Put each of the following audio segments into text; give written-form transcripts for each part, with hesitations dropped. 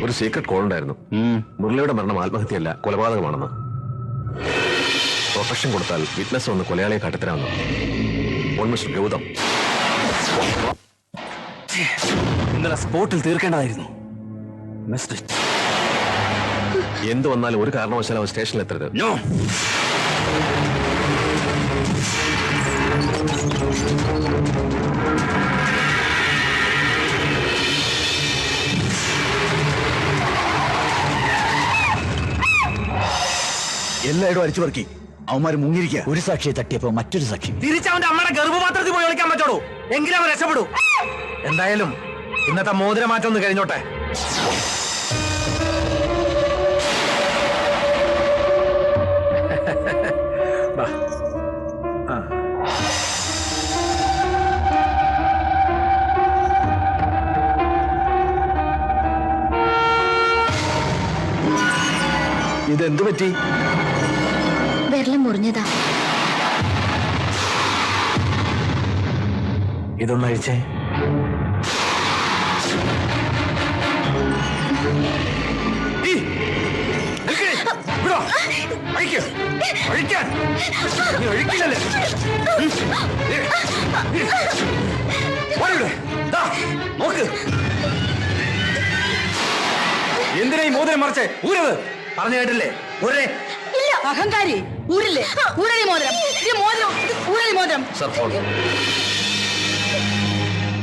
ഒരു secret call ഉണ്ടായിരുന്നു. മുരളിയുടെ മരണം ആത്മഹത്യയല്ല, കൊലപാതകമാണെന്ന്. പ്രൊട്ടക്ഷൻ കൊടുത്താൽ വിറ്റ്നസ് വന്ന് കൊലയാളിയെ കാട്ടിത്തരാമെന്ന്. ഓൾമോസ്റ്റ് ഗൗതം ഇന്നലെ സ്പോട്ടിൽ തീർക്കേണ്ടതായിരുന്നു. എന്ത് വന്നാലും ഒരു കാരണവശാലും അവൻ സ്റ്റേഷനിൽ എത്തരുത്. എല്ലായിടും അടിച്ചു പറക്കി അവന്മാര് മുങ്ങിരിക്കുക. ഒരു സാക്ഷിയെ തട്ടിയപ്പോ മറ്റൊരു സാക്ഷി തിരിച്ചവന്റെ അമ്മയുടെ ഗർഭപാത്രത്തിൽ പോയി കളിക്കാൻ പറ്റോളൂ. എങ്കിലും അവൻ രക്ഷപ്പെടൂ. എന്തായാലും ഇന്നത്തെ മോതിരമാറ്റം ഒന്ന് കഴിഞ്ഞോട്ടെ. ഇതെന്തു പറ്റി? വെള്ളം മുറിഞ്ഞതാ. ഇതൊന്നഴിച്ചേ. എന്തിനാ ഈ മോതിരം മറിച്ചേ? ഊരത് പറഞ്ഞു കേട്ടില്ലേ? ഊരേ. അഹങ്കാരി, ഊരില്ലേ? ഊരലി മോതിരം, ഊരലി മോതിരം.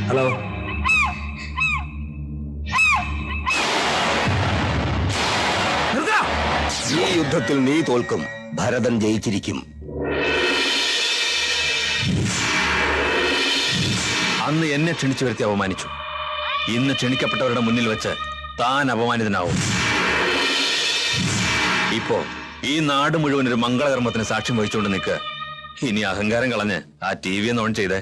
ഹലോ, ഈ യുദ്ധത്തിൽ നീ തോൽക്കും, ഭരതൻ ജയിച്ചിരിക്കും. അന്ന് എന്നെ ക്ഷണിച്ചു വരുത്തി അപമാനിച്ചു. ഇന്ന് ക്ഷണിക്കപ്പെട്ടവരുടെ മുന്നിൽ വെച്ച് താൻ അപമാനിതനാവും. ഇപ്പോ ഈ നാട് മുഴുവൻ ഒരു മംഗളകർമ്മത്തിന് സാക്ഷ്യം വഹിച്ചുകൊണ്ട് നിൽക്കുക. ഇനി അഹങ്കാരം കളഞ്ഞ് ആ TV ഒന്ന് ഓൺ ചെയ്തേ.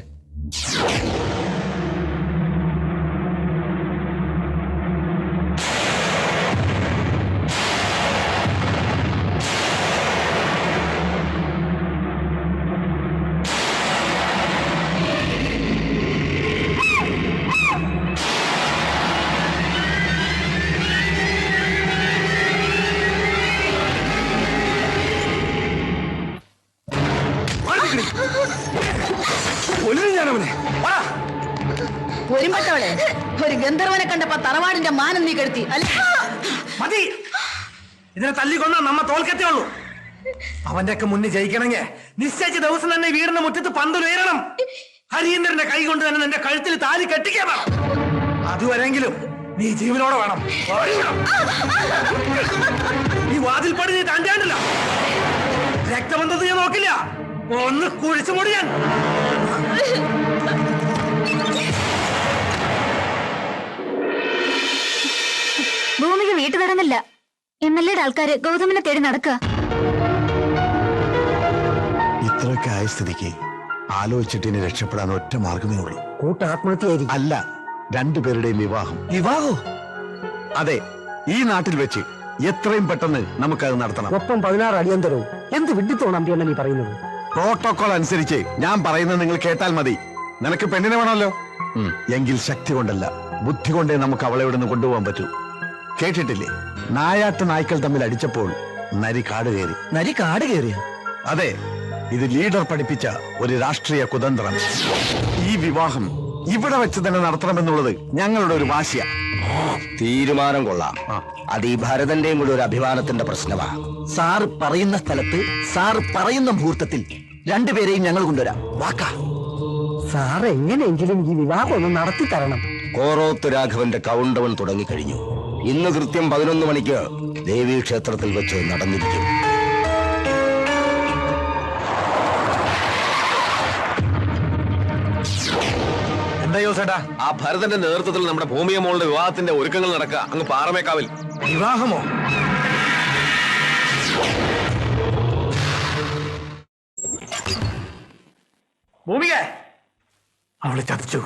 ഒരുമ്പട്ടവളെ, ഒരു ഗന്ധർവനെ കണ്ടപ്പോ തറവാടിന്റെ മാനം നീ കെടുത്തി. മതി. ഇതിനെ തല്ലിക്കൊന്നാ നമ്മ തോൽക്കത്തേ ഉള്ളൂ. അവന്റെയൊക്കെ മുന്നിൽ ജയിക്കണമെങ്കിൽ നിശ്ചയിച്ച ദിവസം തന്നെ വീടിന്റെ മുറ്റത്ത് പന്തലുയരണം. ഹരീന്ദ്രന്റെ കൈ കൊണ്ട് തന്നെ നിന്റെ കഴുത്തിൽ താലി കെട്ടിക്കണം. അതുവരെങ്കിലും നീ ജീവനോടെ വേണം. ഈ വാതിൽപ്പടി നീ താണ്ടാണ്ടില്ല. രക്തബന്ധത്തെ ഞാൻ നോക്കില്ല. ഒന്ന് കുഴിച്ചു മുടിയാൻ. ഭൂമിക്ക് വീട്ടു തരുന്നില്ല. MLA-യുടെ ആൾക്കാര് ഗൗതമിനെ തേടി നടക്കുക. ഇത്രയൊക്കെ ആയ സ്ഥിതിക്ക് ആലോചിച്ചിട്ട് ഇനി രക്ഷപ്പെടാൻ ഒറ്റ മാർഗമേ ഉള്ളൂ. കൂട്ടാത്മഹത്യായിരിക്കും. അല്ല, രണ്ടുപേരുടെയും വിവാഹം. വിവാഹോ? അതെ, ഈ നാട്ടിൽ വെച്ച് എത്രയും പെട്ടെന്ന് നമുക്കത് നടത്തണം. ഒപ്പം 16 അടിയന്തരവും. എന്ത് വിഡിത്തോണം നീ പറയുന്നത്? പ്രോട്ടോകോൾ അനുസരിച്ച് ഞാൻ പറയുന്നത് നിങ്ങൾ കേട്ടാൽ മതി. നിനക്ക് പെണ്ണിനെ വേണമല്ലോ. എങ്കിൽ ശക്തി കൊണ്ടല്ല, ബുദ്ധി കൊണ്ടേ നമുക്ക് അവളെ ഇവിടെ നിന്ന് കൊണ്ടുപോകാൻ പറ്റൂ. കേട്ടിട്ടില്ലേ, നായാട്ട് നായ്ക്കൾ തമ്മിൽ അടിച്ചപ്പോൾ നരി കാട് കയറി. നരി കാട് കയറിയ? അതെ, ഇത് ലീഡർ പഠിപ്പിച്ച ഒരു രാഷ്ട്രീയ കുതന്ത്രം. ഈ വിവാഹം ഇവിടെ വെച്ച് തന്നെ നടത്തണമെന്നുള്ളത് ഞങ്ങളുടെ ഒരു വാശിയ. തീരുമാനം കൊള്ളാം. അത് ഈ ഭരതന്റെയും കൂടെ ഒരു അഭിമാനത്തിന്റെ പ്രശ്നമാണ്. സാറ് പറയുന്ന സ്ഥലത്ത്, സാറ് പറയുന്ന മുഹൂർത്തത്തിൽ രണ്ടുപേരെയും ഞങ്ങൾ കൊണ്ടുവരാം. വാക്കാ. സാർ എങ്ങനെയെങ്കിലും ഈ വിവാഹം ഒന്ന് നടത്തി തരണം. കോറോത്ത് രാഘവന്റെ കൗണ്ടവൻ തുടങ്ങിക്കഴിഞ്ഞു. ഇന്ന് കൃത്യം 11 മണിക്ക് ദേവീക്ഷേത്രത്തിൽ വെച്ച് നടന്നിരിക്കും. എന്തായോ ചേട്ടാ? ആ ഭരതന്റെ നേതൃത്വത്തിൽ നമ്മുടെ ഭൂമിയ മോളുടെ വിവാഹത്തിന്റെ ഒരുക്കങ്ങൾ നടക്കുക അങ്ങ് പാറമേക്കാവിൽ. വിവാഹമോ? ഭൂമിക അവളെ ചതിച്ചു.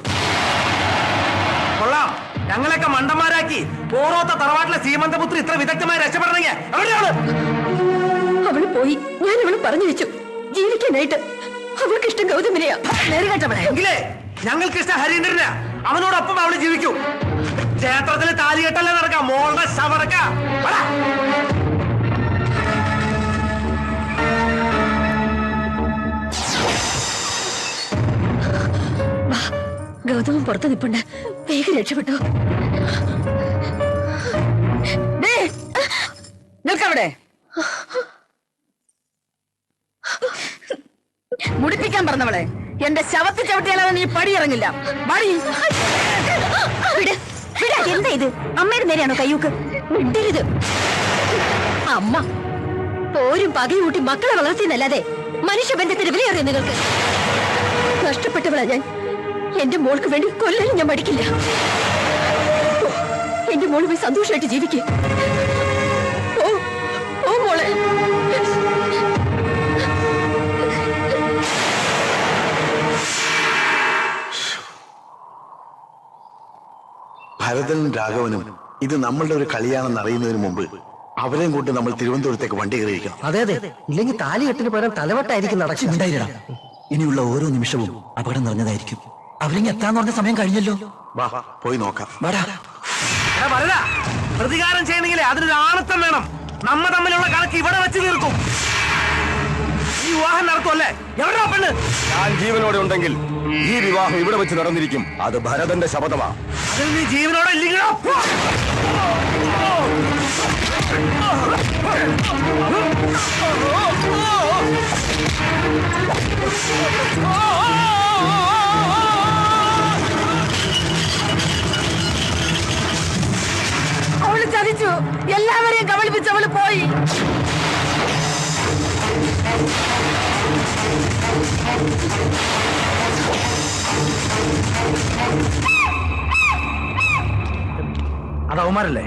കൊള്ളാം, ഞങ്ങളെയൊക്കെ മണ്ടന്മാരാക്കി ഓരോത്ത തറവാട്ടിലെ സീമന്തപുത്രി ഇത്ര വിദഗ്ധമായി രക്ഷപ്പെടണമെങ്കിൽ എവിടെയാണ്? അവള് പോയി. ഞാൻ അവള് പറഞ്ഞു വെച്ചു ജീവിക്കാനായിട്ട്. അവൾക്ക് ഇഷ്ടം ഗൗതമിനെയാ. എങ്കിലേ ഞങ്ങൾക്ക് ഇഷ്ടം ഹരീന്ദ്രനാ. അവനോടൊപ്പം അവള് ജീവിക്കൂ. ക്ഷേത്രത്തിൽ താലികെട്ടല്ലേ നടക്കാം, മോളുടെ ശവടക്ക. ഗൗതമൻ പുറത്ത് നിൽപ്പുണ്ട്, വേഗം രക്ഷപ്പെട്ടോ. നിൽക്കവിടെ. മുടിപ്പിക്കാൻ പറഞ്ഞവളെ, എന്റെ ശവത്തിൽ ചവിട്ടിയാലോ നീ പടിയിറങ്ങില്ല. എന്താ ഇത്? അമ്മയുടെ നേരെയാണോ കയ്യൂക്ക്? മിണ്ടരുത്. അമ്മ പോരും പകയും കൂട്ടി മക്കളെ വളർത്തിയെന്നല്ലാതെ മനുഷ്യബന്ധത്തിന് വിലയേറിയ നിങ്ങൾക്ക്. നഷ്ടപ്പെട്ടവളാ ഞാൻ. എന്റെ മോൾക്ക് വേണ്ടി കൊല്ലാനും ഞാൻ മടിക്കില്ല. എന്റെ മോള് പോയി സന്തോഷമായിട്ട് ജീവിക്കേ. ഓ മോളെ. ഭരതനും രാഘവനും ഇത് നമ്മളുടെ ഒരു കളിയാണെന്ന് അറിയുന്നതിന് മുമ്പ് അവരെയും കൊണ്ട് നമ്മൾ തിരുവനന്തപുരത്തേക്ക് വണ്ടി കയറിയിരിക്കണം. അതെ അതെ, ഇല്ലെങ്കിൽ താലികെട്ടിന് പകരം തലവട്ടായിരിക്കും നടക്കുന്നുണ്ടായിരടാ. ഇനിയുള്ള ഓരോ നിമിഷവും അപകടം നിറഞ്ഞതായിരിക്കും. അവരിങ്ങ് എത്താന്ന് പറഞ്ഞ സമയം കഴിഞ്ഞല്ലോ. വാ പോയി നോക്കാം. പ്രതികാരം ചെയ്യണമെങ്കിൽ അതിനൊരു ആണത്തം വേണം. നമ്മ തമ്മിലുള്ള കണക്ക് ഇവിടെ വെച്ച് തീർക്കും. ഈ വിവാഹം നടത്തുമല്ലേ? എവിടെയാ പെണ്ണ്? ഞാൻ ജീവനോടെ ഉണ്ടെങ്കിൽ ഈ വിവാഹം ഇവിടെ വെച്ച് നടന്നിരിക്കും. അത് ഭരതന്റെ ശപഥമാ. അതിൽ നീ ജീവനോടെ ഇല്ലെങ്കിലോ? അവള് ചതിച്ചു. എല്ലാവരെയും കബളിപ്പിച്ച് അവള് പോയി. അത് അവന്മാരല്ലേ?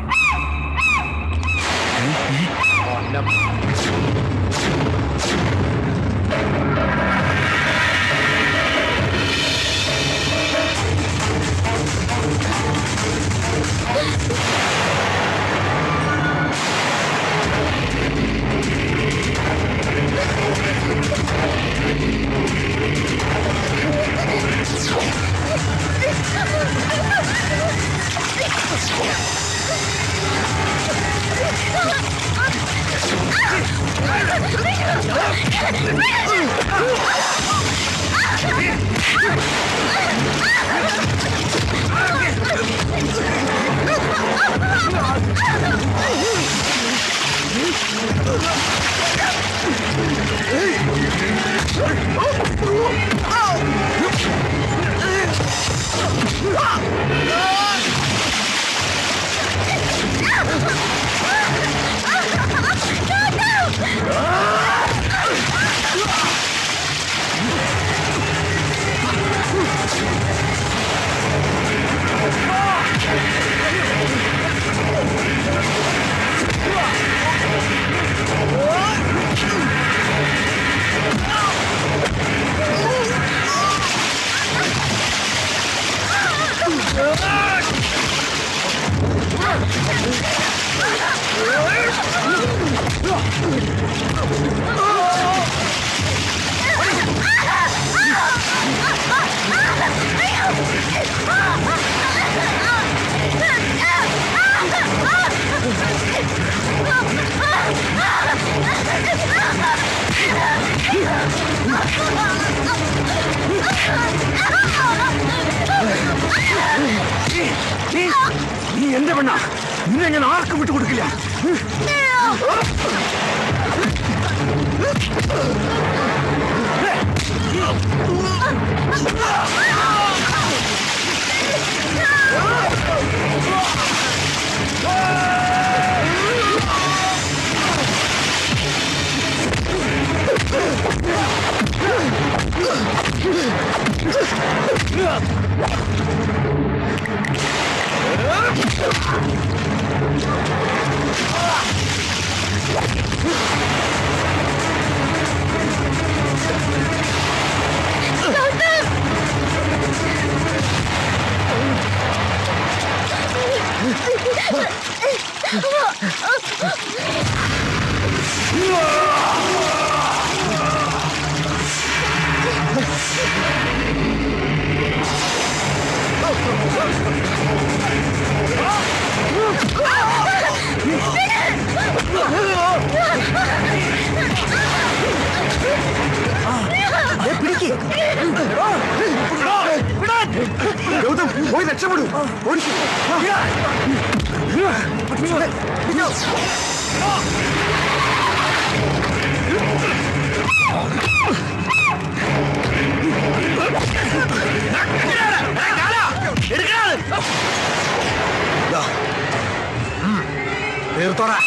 നീ എന്റെ പെണ്ണ, നിന്നെ ഞാൻ ആർക്കും വിട്ടുകൊടുക്കില്ല. രക്ഷപ്പെടൂ ഓടിക്കൂ. തീർത്തോടാ.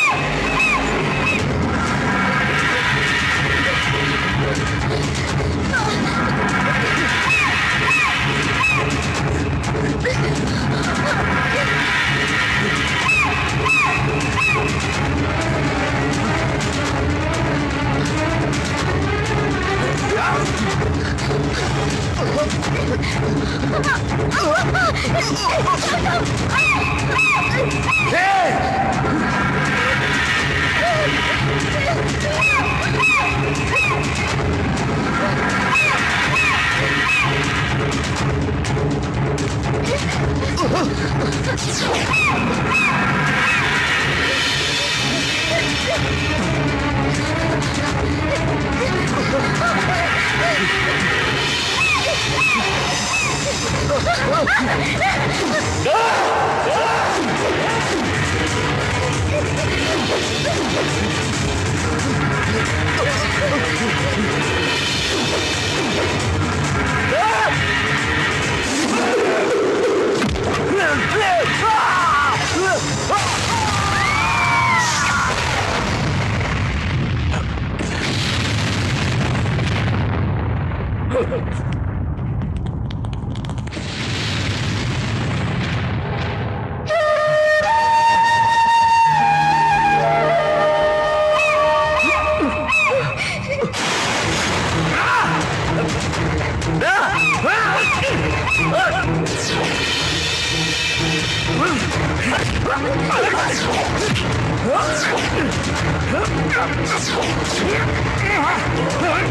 Ah!